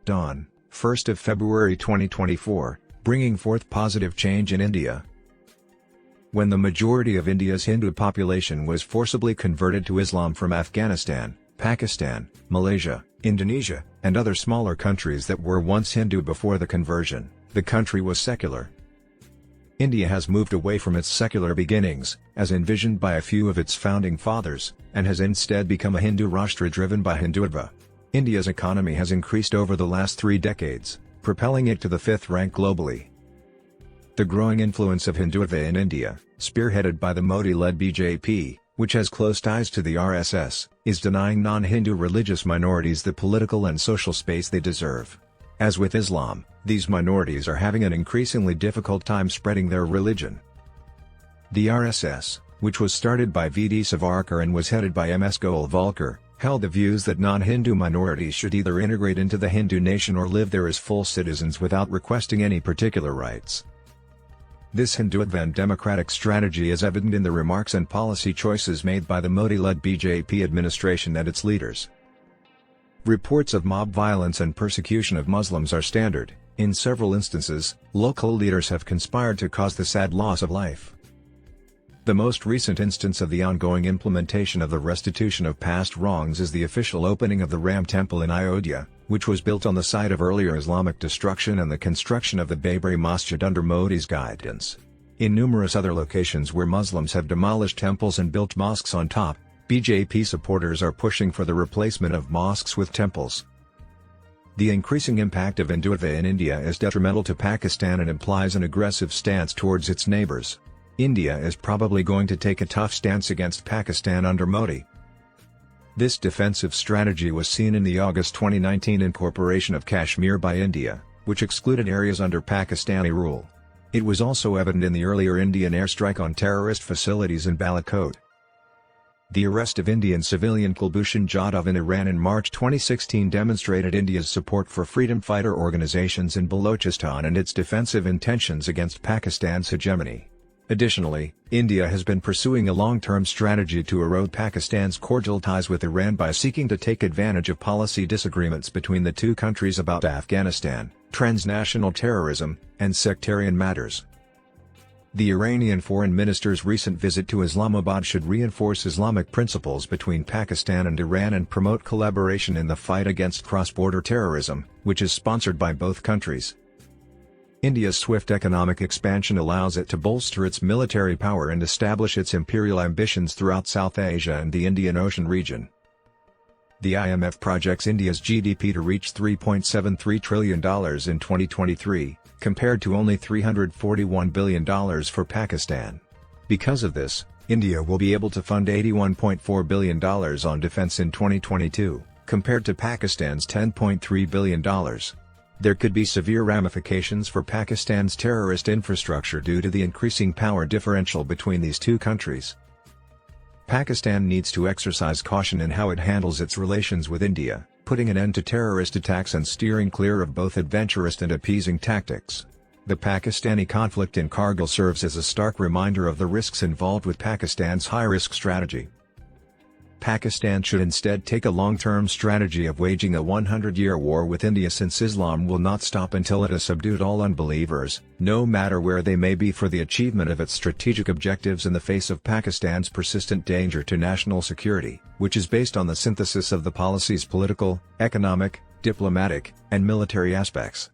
dawn, 1st of February 2024, bringing forth positive change in India. When the majority of India's Hindu population was forcibly converted to Islam from Afghanistan, Pakistan, Malaysia, Indonesia, and other smaller countries that were once Hindu before the conversion, the country was secular. India has moved away from its secular beginnings, as envisioned by a few of its founding fathers, and has instead become a Hindu rashtra driven by Hindutva. India's economy has increased over the last 3 decades, propelling it to the 5th rank globally. The growing influence of Hindutva in India, spearheaded by the Modi-led BJP, which has close ties to the RSS, is denying non-Hindu religious minorities the political and social space they deserve. As with Islam, these minorities are having an increasingly difficult time spreading their religion. The RSS, which was started by V.D. Savarkar and was headed by M.S. Golwalkar, held the views that non-Hindu minorities should either integrate into the Hindu nation or live there as full citizens without requesting any particular rights. This Hindutva and democratic strategy is evident in the remarks and policy choices made by the Modi-led BJP administration and its leaders. Reports of mob violence and persecution of Muslims are standard. In several instances, local leaders have conspired to cause the sad loss of life. The most recent instance of the ongoing implementation of the restitution of past wrongs is the official opening of the Ram Temple in Ayodhya, which was built on the site of earlier Islamic destruction, and the construction of the Babri Masjid under Modi's guidance. In numerous other locations where Muslims have demolished temples and built mosques on top, BJP supporters are pushing for the replacement of mosques with temples. The increasing impact of Hindutva in India is detrimental to Pakistan and implies an aggressive stance towards its neighbors. India is probably going to take a tough stance against Pakistan under Modi. This defensive strategy was seen in the August 2019 incorporation of Kashmir by India, which excluded areas under Pakistani rule. It was also evident in the earlier Indian airstrike on terrorist facilities in Balakot. The arrest of Indian civilian Kulbhushan Jadhav in Iran in March 2016 demonstrated India's support for freedom fighter organizations in Balochistan and its defensive intentions against Pakistan's hegemony. Additionally, India has been pursuing a long-term strategy to erode Pakistan's cordial ties with Iran by seeking to take advantage of policy disagreements between the two countries about Afghanistan, transnational terrorism, and sectarian matters. The Iranian foreign minister's recent visit to Islamabad should reinforce Islamic principles between Pakistan and Iran and promote collaboration in the fight against cross-border terrorism, which is sponsored by both countries. India's swift economic expansion allows it to bolster its military power and establish its imperial ambitions throughout South Asia and the Indian Ocean region. The IMF projects India's GDP to reach $3.73 trillion in 2023, compared to only $341 billion for Pakistan. Because of this, India will be able to fund $81.4 billion on defense in 2022, compared to Pakistan's $10.3 billion. There could be severe ramifications for Pakistan's terrorist infrastructure due to the increasing power differential between these two countries. Pakistan needs to exercise caution in how it handles its relations with India, putting an end to terrorist attacks and steering clear of both adventurous and appeasing tactics. The Pakistani conflict in Kargil serves as a stark reminder of the risks involved with Pakistan's high-risk strategy. Pakistan should instead take a long-term strategy of waging a 100-year war with India, since Islam will not stop until it has subdued all unbelievers, no matter where they may be, for the achievement of its strategic objectives in the face of Pakistan's persistent danger to national security, which is based on the synthesis of the policy's political, economic, diplomatic, and military aspects.